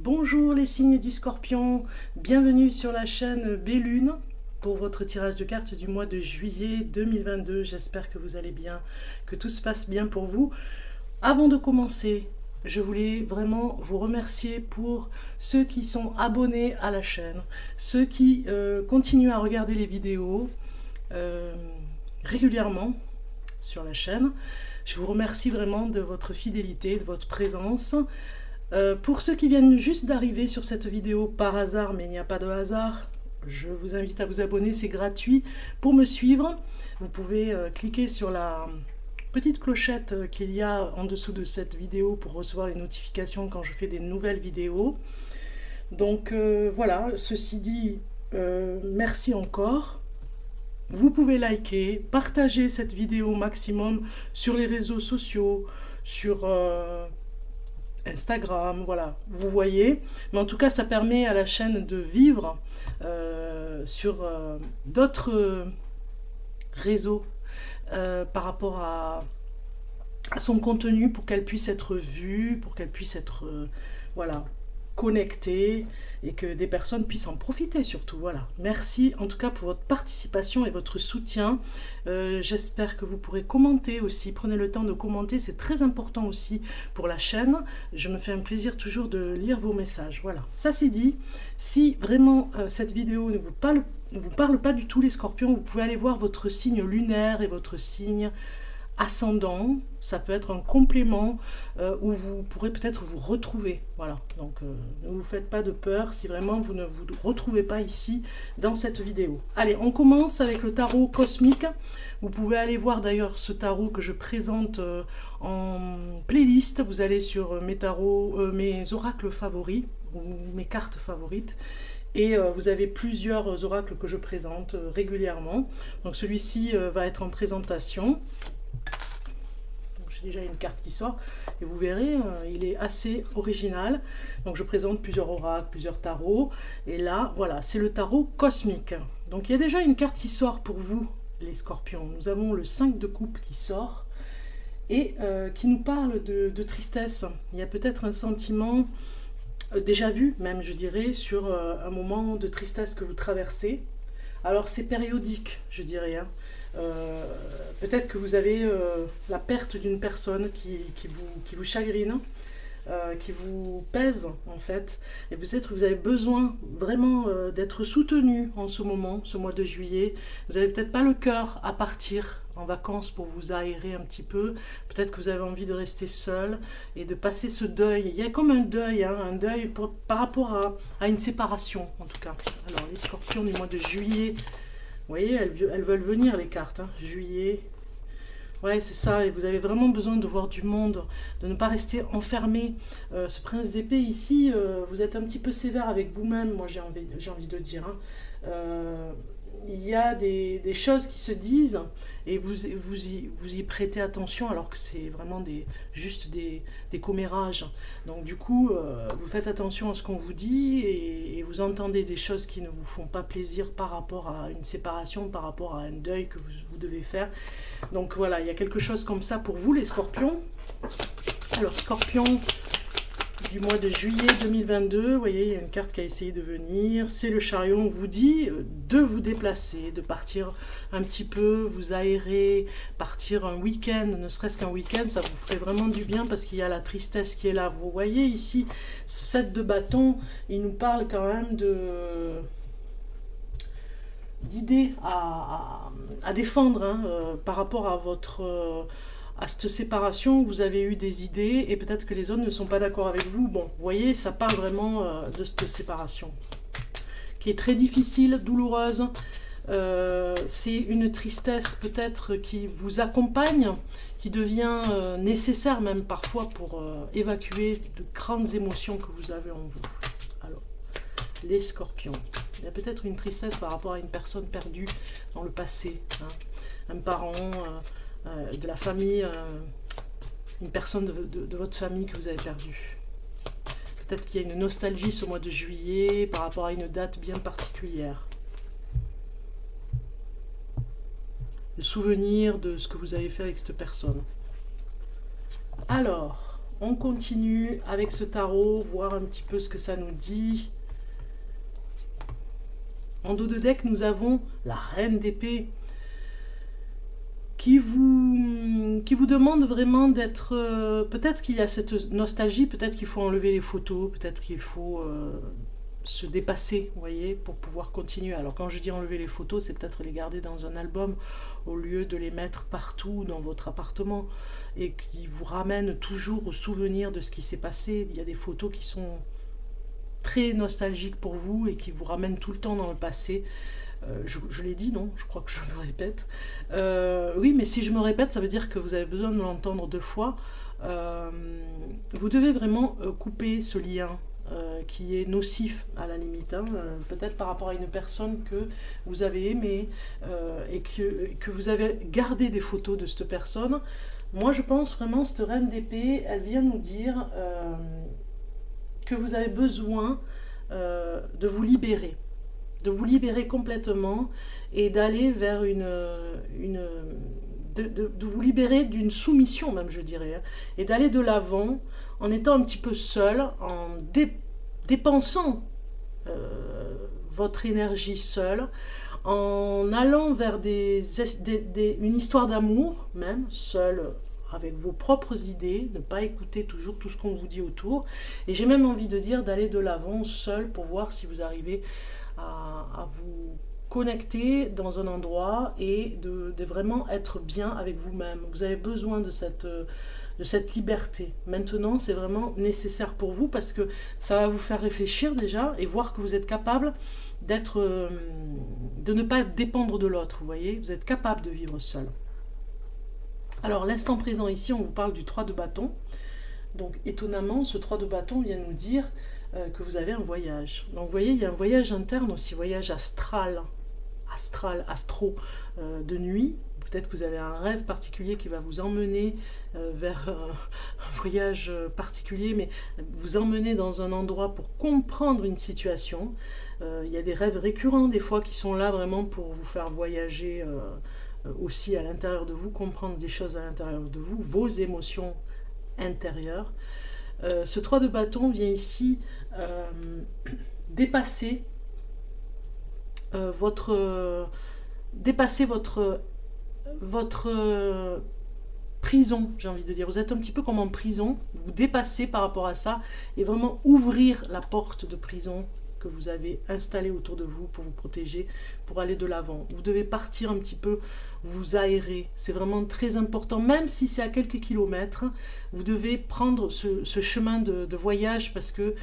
Bonjour les signes du Scorpion, bienvenue sur la chaîne Bellune pour votre tirage de cartes du mois de juillet 2022. J'espère que vous allez bien, que tout se passe bien pour vous. Avant de commencer, je voulais vraiment vous remercier pour ceux qui sont abonnés à la chaîne, ceux qui continuent à regarder les vidéos régulièrement sur la chaîne. Je vous remercie vraiment de votre fidélité, de votre présence. Pour ceux qui viennent juste d'arriver sur cette vidéo par hasard, mais il n'y a pas de hasard, je vous invite à vous abonner, c'est gratuit. Pour me suivre, vous pouvez cliquer sur la petite clochette qu'il y a en dessous de cette vidéo pour recevoir les notifications quand je fais des nouvelles vidéos. Donc voilà, ceci dit, merci encore. Vous pouvez liker, partager cette vidéo au maximum sur les réseaux sociaux, sur Instagram, voilà, vous voyez. Mais en tout cas, ça permet à la chaîne de vivre sur d'autres réseaux par rapport à son contenu, pour qu'elle puisse être vue, pour qu'elle puisse être voilà, connectée et que des personnes puissent en profiter surtout. Voilà. Merci en tout cas pour votre participation et votre soutien. J'espère que vous pourrez commenter aussi. Prenez le temps de commenter, c'est très important aussi pour la chaîne. Je me fais un plaisir toujours de lire vos messages. Voilà. Ça c'est dit. Si vraiment cette vidéo ne vous parle pas du tout les scorpions, vous pouvez aller voir votre signe lunaire et votre signe ascendant. Ça peut être un complément où vous pourrez peut-être vous retrouver. Voilà, donc ne vous faites pas de peur si vraiment vous ne vous retrouvez pas ici dans cette vidéo. Allez, on commence avec le tarot cosmique. Vous pouvez aller voir d'ailleurs ce tarot que je présente en playlist. Vous allez sur mes tarots, mes oracles favoris ou mes cartes favorites. Et vous avez plusieurs oracles que je présente régulièrement. Donc celui-ci va être en présentation. J'ai déjà une carte qui sort et vous verrez, il est assez original. Donc je présente plusieurs oracles, plusieurs tarots. Et là, voilà, c'est le tarot cosmique. Donc il y a déjà une carte qui sort pour vous, les scorpions. Nous avons le 5 de coupe qui sort et qui nous parle de tristesse. Il y a peut-être un sentiment déjà vu, même je dirais, sur un moment de tristesse que vous traversez. Alors c'est périodique, je dirais, hein. Peut-être que vous avez la perte d'une personne qui vous chagrine, qui vous pèse en fait, et peut-être que vous avez besoin vraiment d'être soutenu en ce moment, ce mois de juillet. Vous n'avez peut-être pas le cœur à partir en vacances pour vous aérer un petit peu. Peut-être que vous avez envie de rester seul et de passer ce deuil. Il y a comme un deuil, hein, un deuil par rapport à une séparation en tout cas. Alors les scorpions du mois de juillet, vous voyez, elles veulent venir les cartes, hein. Juillet, ouais c'est ça, et vous avez vraiment besoin de voir du monde, de ne pas rester enfermé. Ce prince d'épée ici, vous êtes un petit peu sévère avec vous-même, moi j'ai envie de dire, hein. Il y a des choses qui se disent et vous y prêtez attention alors que c'est vraiment juste des commérages. Donc du coup, vous faites attention à ce qu'on vous dit et vous entendez des choses qui ne vous font pas plaisir par rapport à une séparation, par rapport à un deuil que vous devez faire. Donc voilà, il y a quelque chose comme ça pour vous les scorpions. Alors scorpion du mois de juillet 2022, vous voyez, il y a une carte qui a essayé de venir, c'est le chariot. On vous dit de vous déplacer, de partir un petit peu, vous aérer, partir un week-end, ne serait-ce qu'un week-end, ça vous ferait vraiment du bien parce qu'il y a la tristesse qui est là. Vous voyez ici, ce 7 de bâton, il nous parle quand même d'idées à défendre, hein, par rapport à à cette séparation. Vous avez eu des idées et peut-être que les autres ne sont pas d'accord avec vous. Bon, vous voyez, ça parle vraiment de cette séparation qui est très difficile, douloureuse. C'est une tristesse peut-être qui vous accompagne, qui devient nécessaire même parfois pour évacuer de grandes émotions que vous avez en vous. Alors, les scorpions, il y a peut-être une tristesse par rapport à une personne perdue dans le passé, hein. Un parent, de la famille, une personne de votre famille que vous avez perdue. Peut-être qu'il y a une nostalgie ce mois de juillet par rapport à une date bien particulière. Le souvenir de ce que vous avez fait avec cette personne. Alors, on continue avec ce tarot, voir un petit peu ce que ça nous dit. En dos de deck, nous avons la reine d'épée qui vous demande vraiment d'être... peut-être qu'il y a cette nostalgie, peut-être qu'il faut enlever les photos, peut-être qu'il faut se dépasser, vous voyez, pour pouvoir continuer. Alors quand je dis enlever les photos, c'est peut-être les garder dans un album au lieu de les mettre partout dans votre appartement et qui vous ramènent toujours au souvenir de ce qui s'est passé. Il y a des photos qui sont très nostalgiques pour vous et qui vous ramènent tout le temps dans le passé. Je l'ai dit, non? Je crois que je me répète. Oui, mais si je me répète, ça veut dire que vous avez besoin de l'entendre 2 fois. Vous devez vraiment couper ce lien qui est nocif à la limite, hein, peut-être par rapport à une personne que vous avez aimée et que vous avez gardé des photos de cette personne. Moi, je pense vraiment, cette reine d'épée, elle vient nous dire que vous avez besoin de vous libérer complètement et d'aller vers de vous libérer d'une soumission même, je dirais, hein, et d'aller de l'avant en étant un petit peu seul, en dépensant votre énergie seule, en allant vers une histoire d'amour même, seul, avec vos propres idées, ne pas écouter toujours tout ce qu'on vous dit autour, et j'ai même envie de dire d'aller de l'avant seul pour voir si vous arrivez à vous connecter dans un endroit et de vraiment être bien avec vous-même. Vous avez besoin de cette liberté. Maintenant, c'est vraiment nécessaire pour vous parce que ça va vous faire réfléchir déjà et voir que vous êtes capable de ne pas dépendre de l'autre, vous voyez, vous êtes capable de vivre seul. Alors, l'instant présent ici, on vous parle du 3 de bâton. Donc, étonnamment, ce 3 de bâton vient nous dire que vous avez un voyage. Donc, vous voyez, il y a un voyage interne aussi, voyage astral, astro, de nuit. Peut-être que vous avez un rêve particulier qui va vous emmener vers un voyage particulier, mais vous emmener dans un endroit pour comprendre une situation. Il y a des rêves récurrents des fois qui sont là vraiment pour vous faire voyager aussi à l'intérieur de vous, comprendre des choses à l'intérieur de vous, vos émotions intérieures. Ce 3 de bâton vient ici dépasser votre prison, j'ai envie de dire. Vous êtes un petit peu comme en prison, vous dépassez par rapport à ça et vraiment ouvrir la porte de prison que vous avez installée autour de vous pour vous protéger, pour aller de l'avant. Vous devez partir un petit peu, vous aérer. C'est vraiment très important, même si c'est à quelques kilomètres, vous devez prendre ce chemin de voyage parce que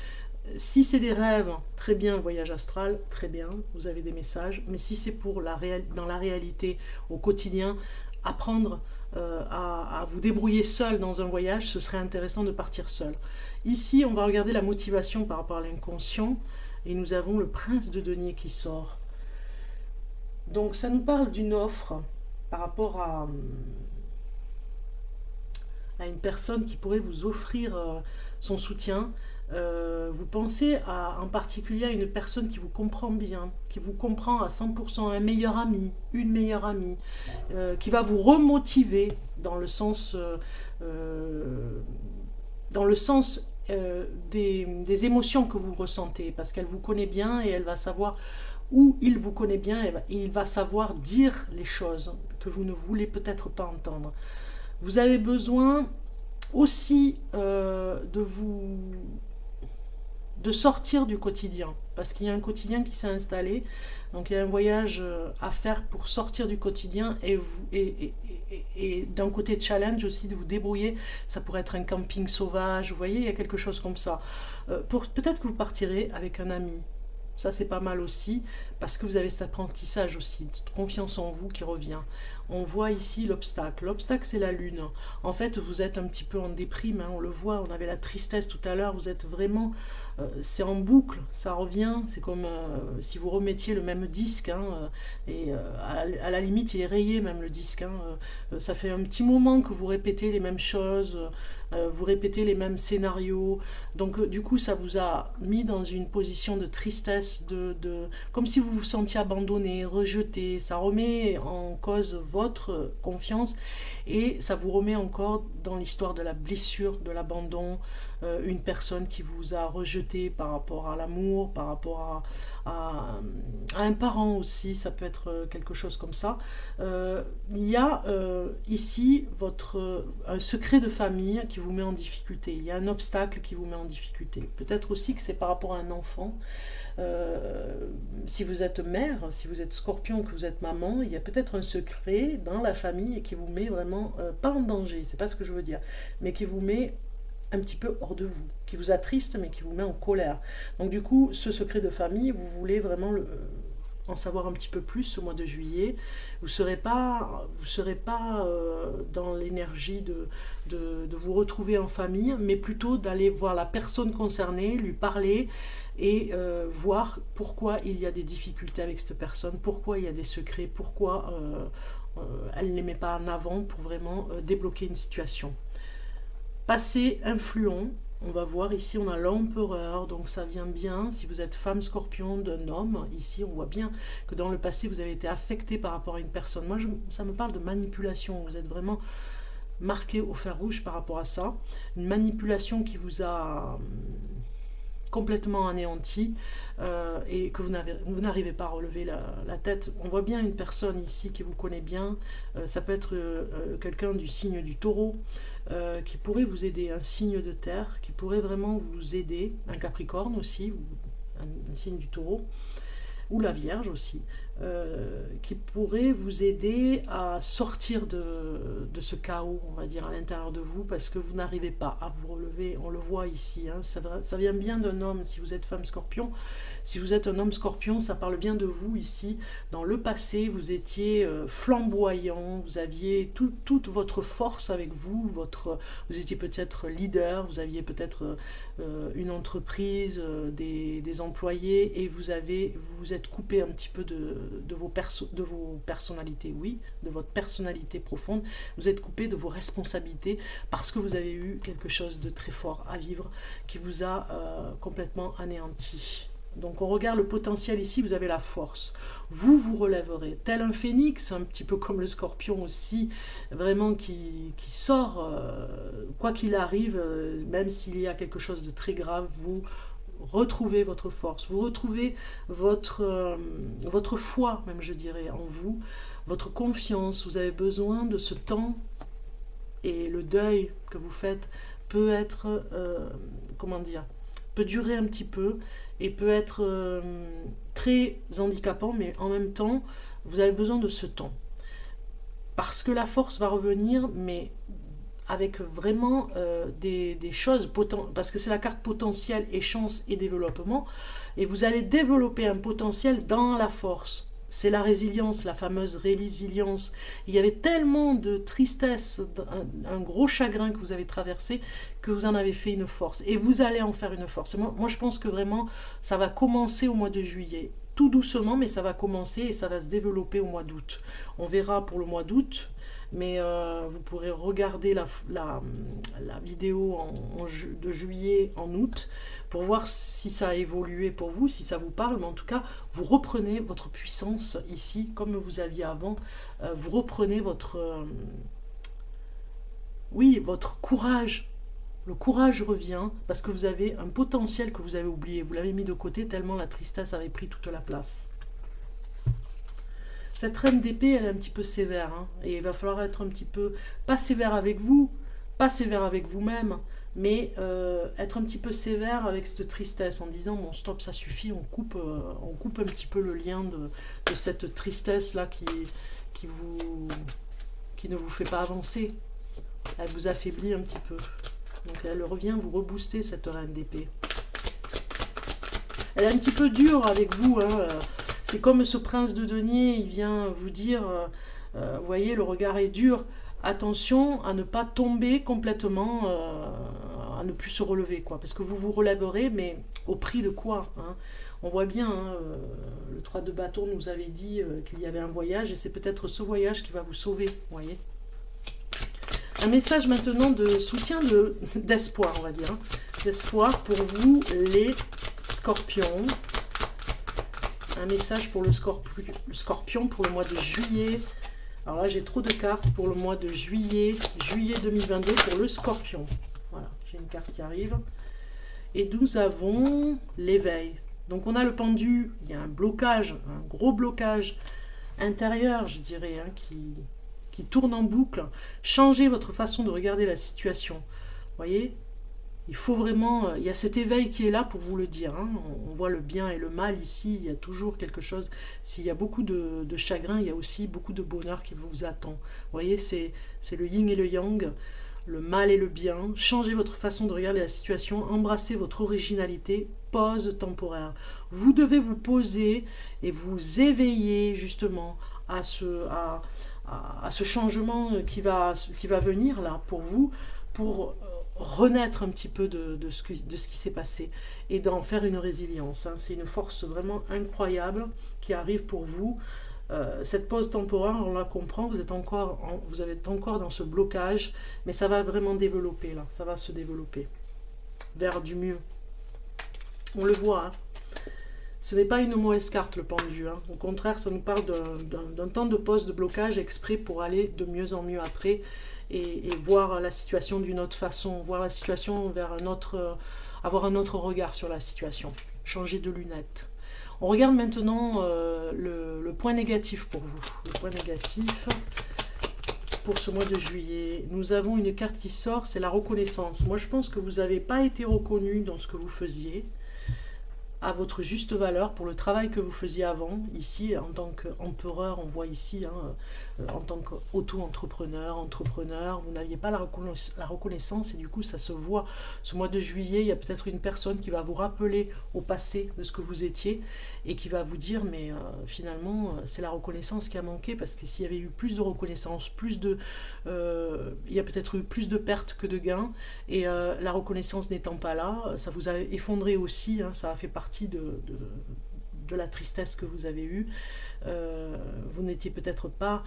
si c'est des rêves, très bien, voyage astral, très bien, vous avez des messages. Mais si c'est pour dans la réalité, au quotidien, apprendre à vous débrouiller seul dans un voyage, ce serait intéressant de partir seul. Ici, on va regarder la motivation par rapport à l'inconscient. Et nous avons le prince de denier qui sort. Donc, ça nous parle d'une offre par rapport à une personne qui pourrait vous offrir son soutien. Vous pensez en particulier à une personne qui vous comprend bien, qui vous comprend à 100%, un meilleur ami, une meilleure amie, qui va vous remotiver dans le sens des émotions que vous ressentez, parce qu'elle vous connaît bien et elle va savoir où il vous connaît bien et il va savoir dire les choses que vous ne voulez peut-être pas entendre. Vous avez besoin aussi de sortir du quotidien, parce qu'il y a un quotidien qui s'est installé, donc il y a un voyage à faire pour sortir du quotidien et d'un côté challenge aussi de vous débrouiller. Ça pourrait être un camping sauvage, vous voyez, il y a quelque chose comme ça. Peut-être que vous partirez avec un ami. Ça, c'est pas mal aussi, parce que vous avez cet apprentissage aussi, cette confiance en vous qui revient. On voit ici l'obstacle. L'obstacle, c'est la lune. En fait, vous êtes un petit peu en déprime, hein, on le voit, on avait la tristesse tout à l'heure, vous êtes vraiment... c'est en boucle, ça revient, c'est comme si vous remettiez le même disque, hein, et à la limite, il est rayé même le disque. Hein, ça fait un petit moment que vous répétez les mêmes choses, vous répétez les mêmes scénarios, donc du coup ça vous a mis dans une position de tristesse, comme si vous vous sentiez abandonné, rejeté, ça remet en cause votre confiance, et ça vous remet encore dans l'histoire de la blessure, de l'abandon, une personne qui vous a rejeté par rapport à l'amour, par rapport à un parent aussi, ça peut être quelque chose comme ça. Il y a ici un secret de famille qui vous met en difficulté, il y a un obstacle qui vous met en difficulté. Peut-être aussi que c'est par rapport à un enfant. Si vous êtes mère, si vous êtes scorpion, que vous êtes maman, il y a peut-être un secret dans la famille qui vous met vraiment, pas en danger, c'est pas ce que je veux dire, mais qui vous met un petit peu hors de vous, qui vous attriste, mais qui vous met en colère. Donc du coup, ce secret de famille, vous voulez vraiment en savoir un petit peu plus au mois de juillet. Vous ne serez pas dans l'énergie de vous retrouver en famille, mais plutôt d'aller voir la personne concernée, lui parler et voir pourquoi il y a des difficultés avec cette personne, pourquoi il y a des secrets, pourquoi elle ne les met pas en avant pour vraiment débloquer une situation. Passé influent, on va voir ici, on a l'empereur, donc ça vient bien, si vous êtes femme scorpion d'un homme, ici on voit bien que dans le passé vous avez été affecté par rapport à une personne. Moi ça me parle de manipulation, vous êtes vraiment marqué au fer rouge par rapport à ça, une manipulation qui vous a complètement anéanti et que vous n'arrivez pas à relever la tête. On voit bien une personne ici qui vous connaît bien, ça peut être quelqu'un du signe du taureau, qui pourrait vous aider, un signe de terre, qui pourrait vraiment vous aider, un capricorne aussi, un signe du taureau, ou la Vierge aussi, qui pourrait vous aider à sortir de ce chaos, on va dire, à l'intérieur de vous, parce que vous n'arrivez pas à vous relever. On le voit ici, hein, ça vient bien d'un homme, si vous êtes femme scorpion. Si vous êtes un homme scorpion, ça parle bien de vous ici. Dans le passé, vous étiez flamboyant, vous aviez toute votre force avec vous, vous étiez peut-être leader, vous aviez peut-être une entreprise, des employés, et vous êtes coupé un petit peu de vos personnalités, oui, de votre personnalité profonde, vous êtes coupé de vos responsabilités parce que vous avez eu quelque chose de très fort à vivre qui vous a complètement anéanti. Donc on regarde le potentiel ici, vous avez la force. Vous relèverez, tel un phénix, un petit peu comme le scorpion aussi, vraiment qui sort, quoi qu'il arrive, même s'il y a quelque chose de très grave, vous retrouvez votre force, vous retrouvez votre foi, même je dirais, en vous, votre confiance. Vous avez besoin de ce temps, et le deuil que vous faites peut être, peut durer un petit peu, et peut être très handicapant, mais en même temps, vous avez besoin de ce temps. Parce que la force va revenir, mais avec vraiment des choses, parce que c'est la carte potentiel et chance et développement, et vous allez développer un potentiel dans la force. C'est la résilience, la fameuse résilience. Il y avait tellement de tristesse, un gros chagrin que vous avez traversé, que vous en avez fait une force. Et vous allez en faire une force. Moi, je pense que vraiment, ça va commencer au mois de juillet. Tout doucement, mais ça va commencer et ça va se développer au mois d'août. On verra pour le mois d'août, mais vous pourrez regarder la vidéo de juillet en août pour voir si ça a évolué pour vous, si ça vous parle. Mais en tout cas, vous reprenez votre puissance ici, comme vous aviez avant. Vous reprenez votre courage. Le courage revient parce que vous avez un potentiel que vous avez oublié. Vous l'avez mis de côté tellement la tristesse avait pris toute la place. Cette reine d'épée, elle est un petit peu sévère, hein, et il va falloir être un petit peu, pas sévère avec vous, pas sévère avec vous-même, mais être un petit peu sévère avec cette tristesse en disant bon stop, ça suffit, on coupe un petit peu le lien de cette tristesse là qui ne vous fait pas avancer. Elle vous affaiblit un petit peu. Donc elle revient vous rebooster, cette reine d'épée. Elle est un petit peu dure avec vous, hein. C'est comme ce prince de denier, il vient vous dire, vous voyez, le regard est dur, attention à ne pas tomber complètement, à ne plus se relever, quoi, parce que vous vous relèverez, mais au prix de quoi, hein. On voit bien, hein, le 3 de bâton nous avait dit qu'il y avait un voyage, et c'est peut-être ce voyage qui va vous sauver, vous voyez. Un message maintenant de soutien, d'espoir, on va dire, hein, d'espoir pour vous les scorpions. Un message pour le scorpion pour le mois de juillet. Alors là, j'ai trop de cartes pour le mois de juillet 2022 pour le Scorpion. Voilà, j'ai une carte qui arrive. Et nous avons l'éveil. Donc on a le pendu, il y a un blocage, un gros blocage intérieur, je dirais, hein, qui tourne en boucle. Changez votre façon de regarder la situation. Vous voyez, il faut vraiment, il y a cet éveil qui est là pour vous le dire. Hein. On voit le bien et le mal ici, il y a toujours quelque chose. S'il y a beaucoup de chagrin, il y a aussi beaucoup de bonheur qui vous attend. Vous voyez, c'est le yin et le yang, le mal et le bien. Changez votre façon de regarder la situation, embrassez votre originalité, pause temporaire. Vous devez vous poser et vous éveiller justement à ce changement qui va venir là pour vous, pour renaître un petit peu de ce qui s'est passé et d'en faire une résilience. Hein. C'est une force vraiment incroyable qui arrive pour vous. Cette pause temporaire, on la comprend, vous êtes encore dans ce blocage, mais ça va vraiment développer là, ça va se développer vers du mieux. On le voit, hein. Ce n'est pas une mauvaise carte le pendu, hein. Au contraire, ça nous parle d'un temps de pause, de blocage exprès pour aller de mieux en mieux après et voir la situation d'une autre façon, voir la situation vers avoir un autre regard sur la situation, changer de lunettes. On regarde maintenant le point négatif pour vous. Le point négatif pour ce mois de juillet. Nous avons une carte qui sort, c'est la reconnaissance. Moi, je pense que vous n'avez pas été reconnu dans ce que vous faisiez à votre juste valeur pour le travail que vous faisiez avant. Ici, en tant qu'empereur, on voit ici, hein, en tant qu'auto-entrepreneur, entrepreneur, vous n'aviez pas la reconnaissance et du coup, ça se voit. Ce mois de juillet, il y a peut-être une personne qui va vous rappeler au passé de ce que vous étiez et qui va vous dire, mais finalement, c'est la reconnaissance qui a manqué parce que s'il y avait eu plus de reconnaissance, il y a peut-être eu plus de pertes que de gains et la reconnaissance n'étant pas là, ça vous a effondré aussi, hein, ça a fait partie de la tristesse que vous avez eue. Vous n'étiez peut-être pas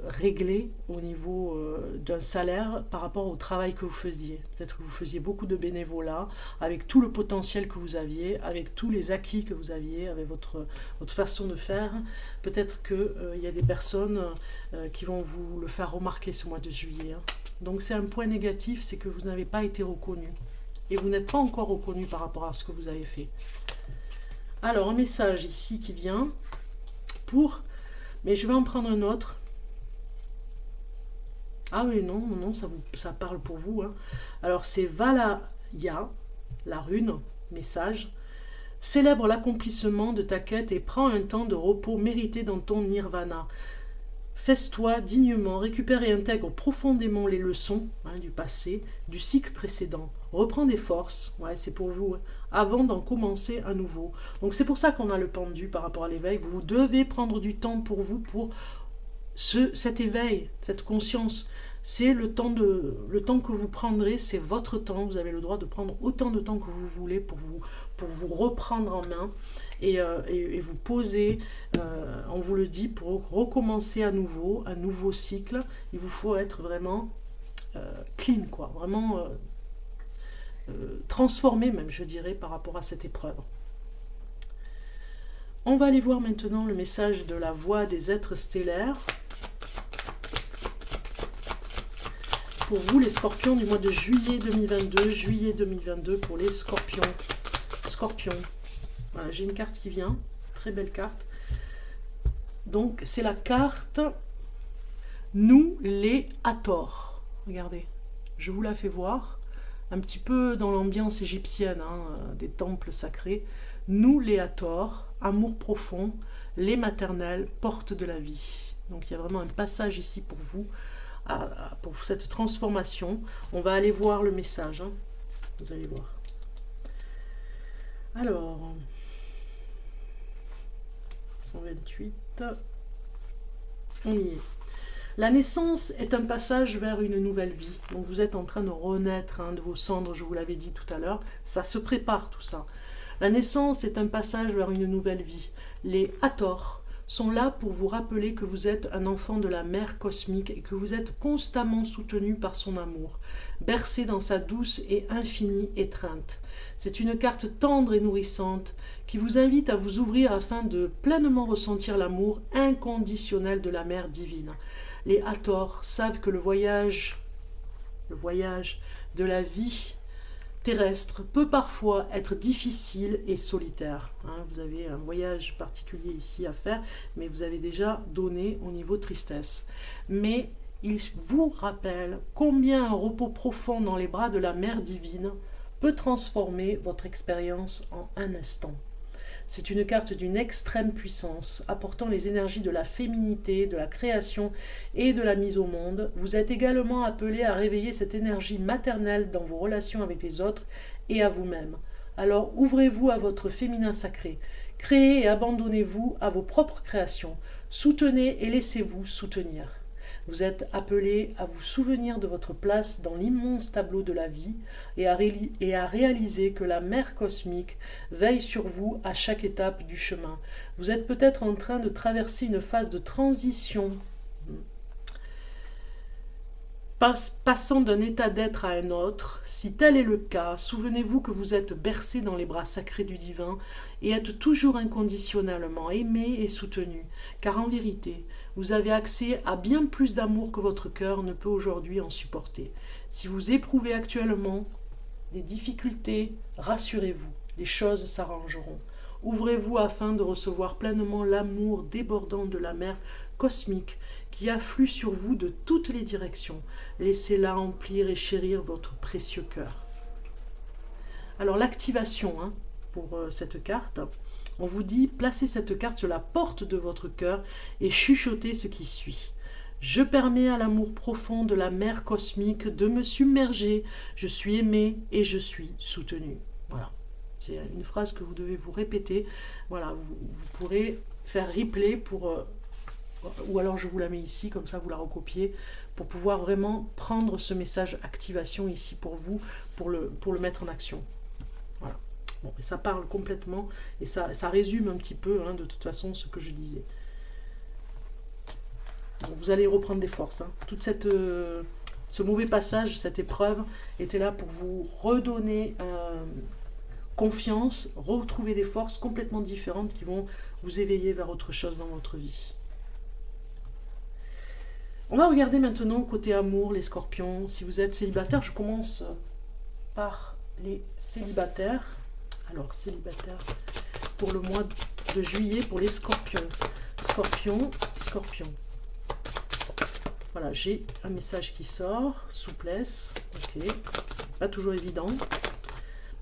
réglé au niveau d'un salaire par rapport au travail que vous faisiez. Peut-être que vous faisiez beaucoup de bénévolat, avec tout le potentiel que vous aviez, avec tous les acquis que vous aviez, avec votre façon de faire. Peut-être qu'il y a des personnes qui vont vous le faire remarquer ce mois de juillet. Hein. Donc c'est un point négatif, c'est que vous n'avez pas été reconnu. Et vous n'êtes pas encore reconnu par rapport à ce que vous avez fait. Alors, un message ici qui vient pour... Mais je vais en prendre un autre. Ah oui, non, ça parle pour vous. Hein. Alors, c'est Valaya, la rune, message. Célèbre l'accomplissement de ta quête et prends un temps de repos mérité dans ton nirvana. Fais-toi dignement, récupère et intègre profondément les leçons du passé, du cycle précédent. Reprends des forces, c'est pour vous, hein, avant d'en commencer à nouveau. Donc c'est pour ça qu'on a le pendu par rapport à l'éveil. Vous devez prendre du temps pour vous, pour cet éveil, cette conscience. C'est le temps que vous prendrez, c'est votre temps. Vous avez le droit de prendre autant de temps que vous voulez pour vous reprendre en main. Et vous poser, on vous le dit, pour recommencer à nouveau, un nouveau cycle, il vous faut être vraiment clean, quoi, vraiment transformé même, je dirais, par rapport à cette épreuve. On va aller voir maintenant le message de la voix des êtres stellaires. Pour vous, les scorpions du mois de juillet 2022, pour les scorpions. Voilà, j'ai une carte qui vient, très belle carte. Donc, c'est la carte Nous les Hathor. Regardez, je vous la fais voir. Un petit peu dans l'ambiance égyptienne, hein, des temples sacrés. Nous les Hathor, amour profond, les maternelles, porte de la vie. Donc, il y a vraiment un passage ici pour vous, pour cette transformation. On va aller voir le message. Hein. Vous allez voir. Alors... 128, on y est. La naissance est un passage vers une nouvelle vie. Donc vous êtes en train de renaître de vos cendres, je vous l'avais dit tout à l'heure. Ça se prépare tout ça. La naissance est un passage vers une nouvelle vie. Les Hathor sont là pour vous rappeler que vous êtes un enfant de la mère cosmique et que vous êtes constamment soutenu par son amour, bercé dans sa douce et infinie étreinte. C'est une carte tendre et nourrissante qui vous invite à vous ouvrir afin de pleinement ressentir l'amour inconditionnel de la mère divine. Les Hathors savent que le voyage de la vie terrestre peut parfois être difficile et solitaire. Vous avez un voyage particulier ici à faire, mais vous avez déjà donné au niveau tristesse. Mais il vous rappelle combien un repos profond dans les bras de la Mère divine peut transformer votre expérience en un instant. C'est une carte d'une extrême puissance, apportant les énergies de la féminité, de la création et de la mise au monde. Vous êtes également appelé à réveiller cette énergie maternelle dans vos relations avec les autres et à vous-même. Alors ouvrez-vous à votre féminin sacré. Créez et abandonnez-vous à vos propres créations. Soutenez et laissez-vous soutenir. Vous êtes appelé à vous souvenir de votre place dans l'immense tableau de la vie et à réaliser que la mère cosmique veille sur vous à chaque étape du chemin. Vous êtes peut-être en train de traverser une phase de transition, passant d'un état d'être à un autre. Si tel est le cas, souvenez-vous que vous êtes bercé dans les bras sacrés du divin et êtes toujours inconditionnellement aimé et soutenu, car en vérité, vous avez accès à bien plus d'amour que votre cœur ne peut aujourd'hui en supporter. Si vous éprouvez actuellement des difficultés, rassurez-vous, les choses s'arrangeront. Ouvrez-vous afin de recevoir pleinement l'amour débordant de la mère cosmique qui afflue sur vous de toutes les directions. Laissez-la emplir et chérir votre précieux cœur. Alors l'activation pour cette carte, on vous dit, placez cette carte sur la porte de votre cœur et chuchotez ce qui suit. Je permets à l'amour profond de la mère cosmique de me submerger. Je suis aimé et je suis soutenu. Voilà. C'est une phrase que vous devez vous répéter. Voilà, vous pourrez faire replay ou alors je vous la mets ici, comme ça vous la recopiez, pour pouvoir vraiment prendre ce message activation ici pour vous, pour le mettre en action. Voilà. Bon, et ça parle complètement, et ça résume un petit peu, de toute façon, ce que je disais. Bon, vous allez reprendre des forces. Toute ce mauvais passage, cette épreuve, était là pour vous redonner confiance, retrouver des forces complètement différentes qui vont vous éveiller vers autre chose dans votre vie. On va regarder maintenant côté amour, les scorpions. Si vous êtes célibataire, je commence par les célibataires. Alors, célibataire pour le mois de juillet pour les scorpions. Scorpion. Voilà, j'ai un message qui sort. Souplesse. Ok. Pas toujours évident.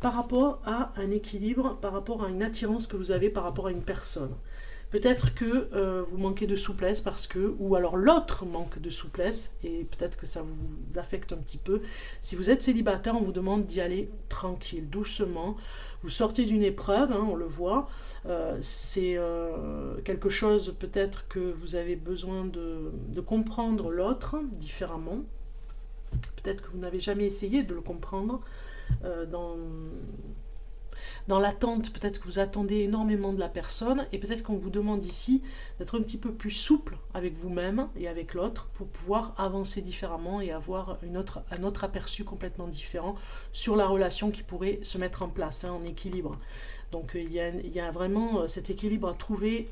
Par rapport à un équilibre, par rapport à une attirance que vous avez par rapport à une personne. Peut-être que vous manquez de souplesse ou alors l'autre manque de souplesse et peut-être que ça vous affecte un petit peu. Si vous êtes célibataire, on vous demande d'y aller tranquille, doucement. Vous sortez d'une épreuve, on le voit. C'est quelque chose peut-être que vous avez besoin de comprendre l'autre différemment. Peut-être que vous n'avez jamais essayé de le comprendre dans l'attente, peut-être que vous attendez énormément de la personne et peut-être qu'on vous demande ici d'être un petit peu plus souple avec vous-même et avec l'autre pour pouvoir avancer différemment et avoir un autre aperçu complètement différent sur la relation qui pourrait se mettre en place en équilibre. Donc il y a vraiment cet équilibre à trouver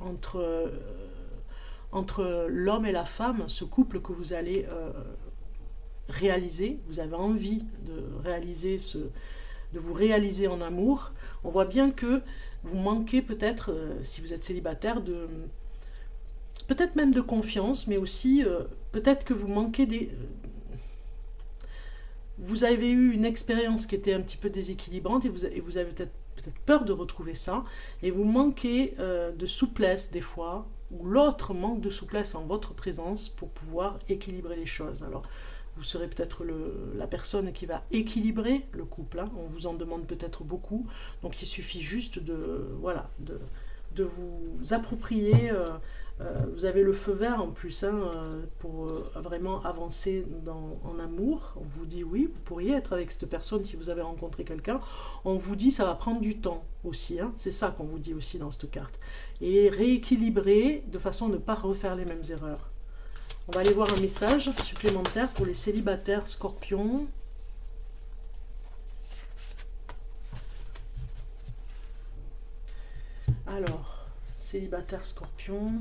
entre l'homme et la femme, ce couple que vous allez réaliser. Vous avez envie de vous réaliser en amour. On voit bien que vous manquez peut-être, si vous êtes célibataire, peut-être même de confiance, mais aussi peut-être que vous manquez vous avez eu une expérience qui était un petit peu déséquilibrante et vous avez peut-être peur de retrouver ça, et vous manquez de souplesse des fois, ou l'autre manque de souplesse en votre présence pour pouvoir équilibrer les choses. Alors, vous serez peut-être la personne qui va équilibrer le couple. On vous en demande peut-être beaucoup. Donc il suffit juste de vous approprier Vous avez le feu vert en plus hein, pour vraiment avancer en amour. On vous dit oui, vous pourriez être avec cette personne si vous avez rencontré quelqu'un. On vous dit ça va prendre du temps aussi. Hein. C'est ça qu'on vous dit aussi dans cette carte. Et rééquilibrer de façon à ne pas refaire les mêmes erreurs. On va aller voir un message supplémentaire pour les célibataires scorpions. Alors, célibataire scorpion,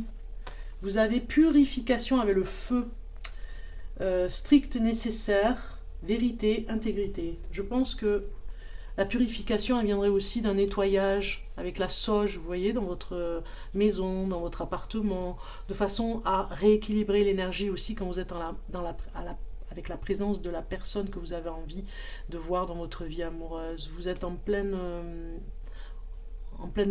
vous avez purification avec le feu, strict nécessaire, vérité, intégrité. Je pense que la purification, elle viendrait aussi d'un nettoyage avec la sauge, vous voyez, dans votre maison, dans votre appartement, de façon à rééquilibrer l'énergie aussi quand vous êtes avec la présence de la personne que vous avez envie de voir dans votre vie amoureuse. Vous êtes en pleine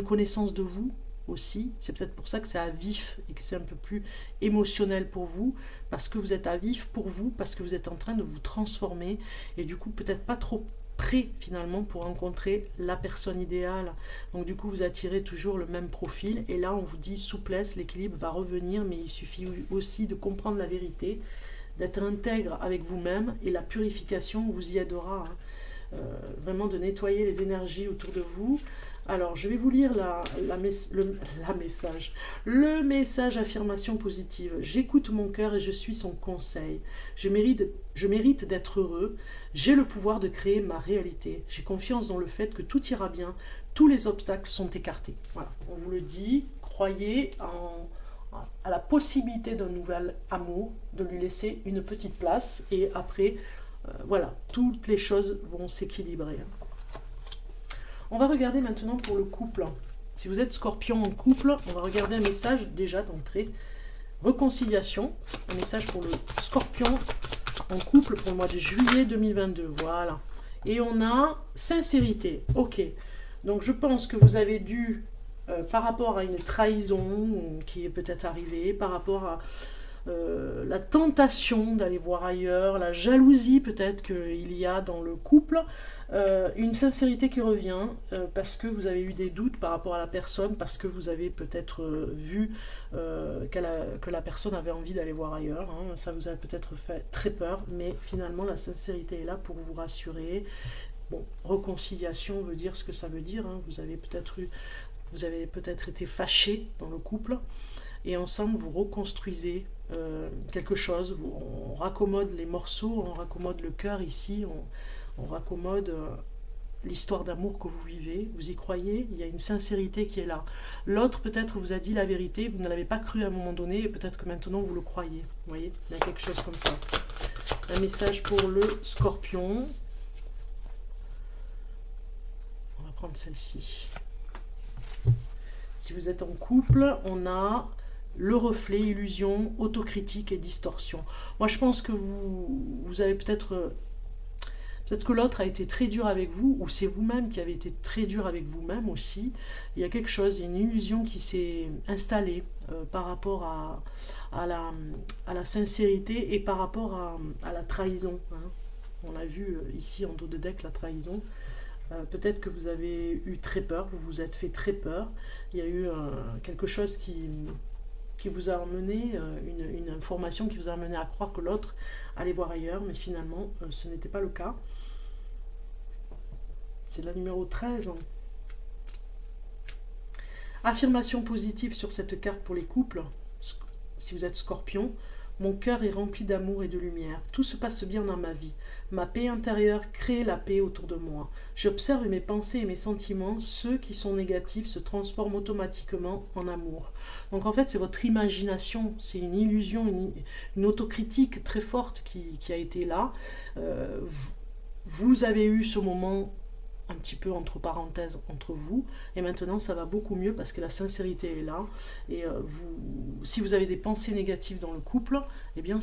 connaissance de vous aussi. C'est peut-être pour ça que c'est à vif et que c'est un peu plus émotionnel pour vous, parce que vous êtes à vif pour vous, parce que vous êtes en train de vous transformer et du coup peut-être pas trop prêt finalement pour rencontrer la personne idéale. Donc du coup vous attirez toujours le même profil et là on vous dit souplesse, l'équilibre va revenir, mais il suffit aussi de comprendre la vérité, d'être intègre avec vous-même et la purification vous y aidera. Hein. Vraiment de nettoyer les énergies autour de vous. Alors, je vais vous lire le message affirmation positive. J'écoute mon cœur et je suis son conseil. Je mérite d'être heureux. J'ai le pouvoir de créer ma réalité. J'ai confiance dans le fait que tout ira bien. Tous les obstacles sont écartés. Voilà, on vous le dit. Croyez à la possibilité d'un nouvel amour, de lui laisser une petite place et après, voilà, toutes les choses vont s'équilibrer. On va regarder maintenant pour le couple. Si vous êtes scorpion en couple, on va regarder un message déjà d'entrée. Réconciliation, un message pour le scorpion en couple pour le mois de juillet 2022. Voilà. Et on a sincérité. Ok. Donc je pense que vous avez dû, par rapport à une trahison qui est peut-être arrivée, par rapport à la tentation d'aller voir ailleurs, la jalousie peut-être qu'il y a dans le couple, une sincérité qui revient parce que vous avez eu des doutes par rapport à la personne, parce que vous avez peut-être vu que la personne avait envie d'aller voir ailleurs, hein. Ça vous a peut-être fait très peur, mais finalement la sincérité est là pour vous rassurer. Bon, réconciliation veut dire ce que ça veut dire, hein. Vous avez peut-être été fâché dans le couple, et ensemble vous reconstruisez quelque chose, on raccommode les morceaux, on raccommode le cœur ici, on raccommode l'histoire d'amour que vous vivez, vous y croyez, il y a une sincérité qui est là. L'autre peut-être vous a dit la vérité, vous ne l'avez pas cru à un moment donné, et peut-être que maintenant vous le croyez, vous voyez, il y a quelque chose comme ça. Un message pour le scorpion. On va prendre celle-ci. Si vous êtes en couple, on a le reflet, illusion, autocritique et distorsion. Moi, je pense que vous avez peut-être que l'autre a été très dur avec vous, ou c'est vous-même qui avez été très dur avec vous-même aussi. Il y a quelque chose, il y a une illusion qui s'est installée par rapport à la sincérité et par rapport à la trahison. Hein. On a vu ici en dos de deck la trahison. Peut-être que vous avez eu très peur, vous vous êtes fait très peur. Il y a eu quelque chose qui vous a amené, une information qui vous a amené à croire que l'autre allait voir ailleurs, mais finalement, ce n'était pas le cas. C'est la numéro 13. Hein. Affirmation positive sur cette carte pour les couples. Si vous êtes scorpion, mon cœur est rempli d'amour et de lumière. Tout se passe bien dans ma vie. Ma paix intérieure crée la paix autour de moi. J'observe mes pensées et mes sentiments. Ceux qui sont négatifs se transforment automatiquement en amour. Donc en fait, c'est votre imagination. C'est une illusion, une autocritique très forte qui a été là. Vous avez eu ce moment un petit peu entre parenthèses entre vous, et maintenant ça va beaucoup mieux parce que la sincérité est là, et si vous avez des pensées négatives dans le couple, eh bien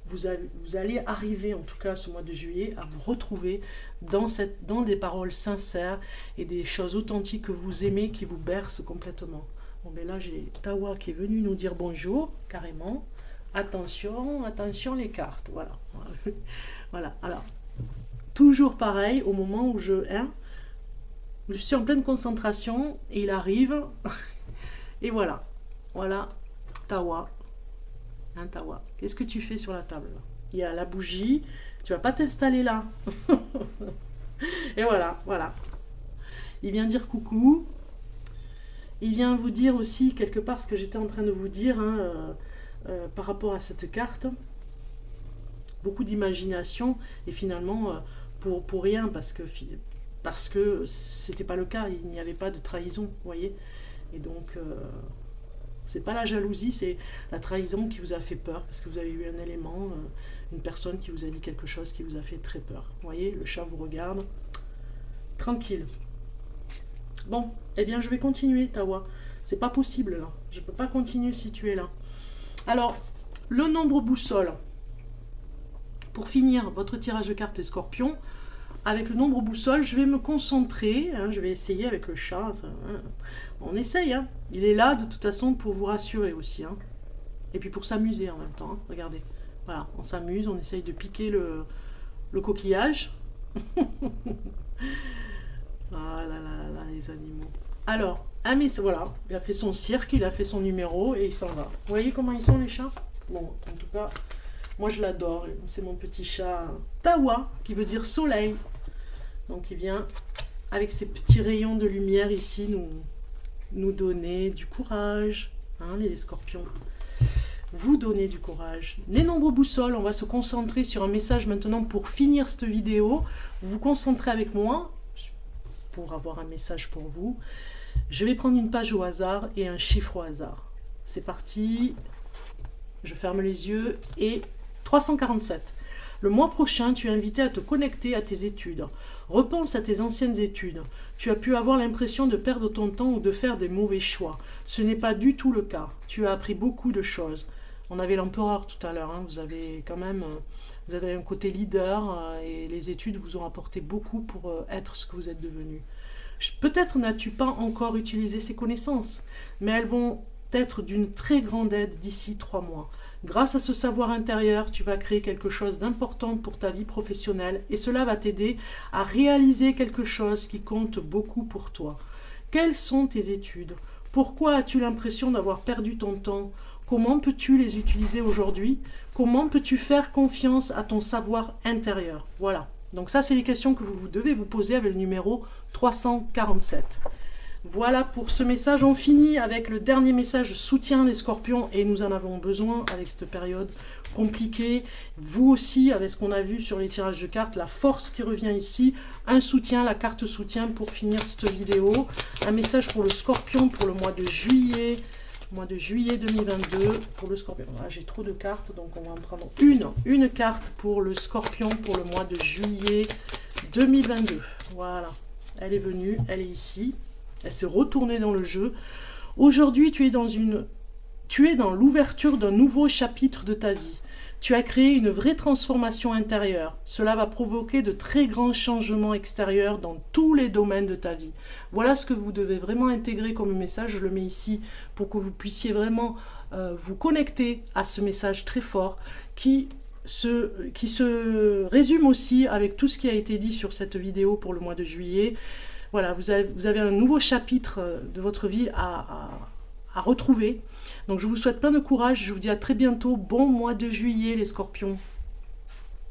vous allez arriver, en tout cas ce mois de juillet, à vous retrouver dans des paroles sincères et des choses authentiques que vous aimez, qui vous bercent complètement. Bon, ben là j'ai Tawa qui est venu nous dire bonjour, carrément. Attention, attention les cartes, voilà. Voilà, alors toujours pareil, au moment où je suis en pleine concentration, et il arrive, et voilà. Voilà, Tawa. Hein, Tawa. Qu'est-ce que tu fais sur la table là? Il y a la bougie. Tu vas pas t'installer là. Et voilà, voilà. Il vient dire coucou. Il vient vous dire aussi quelque part ce que j'étais en train de vous dire hein, par rapport à cette carte. Beaucoup d'imagination et finalement pour rien parce que c'était pas le cas, il n'y avait pas de trahison, vous voyez. Et donc c'est pas la jalousie, c'est la trahison qui vous a fait peur parce que vous avez eu un élément, une personne qui vous a dit quelque chose qui vous a fait très peur. Vous voyez, le chat vous regarde, tranquille. Bon, eh bien je vais continuer, Tawa. C'est pas possible là. Je peux pas continuer si tu es là. Alors, le nombre boussole. Pour finir votre tirage de cartes les scorpions, avec le nombre boussole, je vais me concentrer. Hein, je vais essayer avec le chat. Ça, hein. On essaye. Hein. Il est là de toute façon pour vous rassurer aussi. Hein. Et puis pour s'amuser en même temps. Hein. Regardez. Voilà, on s'amuse, on essaye de piquer le coquillage. Ah là là là, les animaux. Alors, ah mais voilà, il a fait son cirque, il a fait son numéro et il s'en va. Vous voyez comment ils sont les chats? Bon, en tout cas, moi je l'adore. C'est mon petit chat Tawa, qui veut dire soleil. Donc il vient avec ses petits rayons de lumière ici nous donner du courage. Hein, les scorpions. Vous donner du courage. Les nombres boussoles, on va se concentrer sur un message maintenant pour finir cette vidéo. Vous vous concentrez avec moi pour avoir un message pour vous. Je vais prendre une page au hasard et un chiffre au hasard. C'est parti. Je ferme les yeux et 347. Le mois prochain, tu es invité à te connecter à tes études. Repense à tes anciennes études. Tu as pu avoir l'impression de perdre ton temps ou de faire des mauvais choix. Ce n'est pas du tout le cas. Tu as appris beaucoup de choses. On avait l'empereur tout à l'heure. Hein. Vous avez quand même... Vous avez un côté leader et les études vous ont apporté beaucoup pour être ce que vous êtes devenu. Peut-être n'as-tu pas encore utilisé ces connaissances, mais elles vont être d'une très grande aide d'ici 3 mois. Grâce à ce savoir intérieur, tu vas créer quelque chose d'important pour ta vie professionnelle et cela va t'aider à réaliser quelque chose qui compte beaucoup pour toi. Quelles sont tes études? Pourquoi as-tu l'impression d'avoir perdu ton temps? Comment peux-tu les utiliser aujourd'hui? Comment peux-tu faire confiance à ton savoir intérieur? Voilà. Donc ça, c'est les questions que vous devez vous poser avec le numéro 347. Voilà pour ce message. On finit avec le dernier message soutien les scorpions et nous en avons besoin avec cette période compliquée. Vous aussi, avec ce qu'on a vu sur les tirages de cartes, la force qui revient ici, un soutien, la carte soutien pour finir cette vidéo. Un message pour le scorpion pour le mois de juillet. Mois de juillet 2022 pour le scorpion. Voilà, j'ai trop de cartes, donc on va en prendre une carte pour le scorpion pour le mois de juillet 2022. Voilà, elle est venue, elle est ici, elle s'est retournée dans le jeu. Aujourd'hui, tu es dans l'ouverture d'un nouveau chapitre de ta vie. Tu as créé une vraie transformation intérieure. Cela va provoquer de très grands changements extérieurs dans tous les domaines de ta vie. Voilà ce que vous devez vraiment intégrer comme message. Je le mets ici pour que vous puissiez vraiment vous connecter à ce message très fort qui se résume aussi avec tout ce qui a été dit sur cette vidéo pour le mois de juillet. Voilà, vous avez un nouveau chapitre de votre vie à retrouver. Donc je vous souhaite plein de courage, je vous dis à très bientôt, bon mois de juillet les scorpions.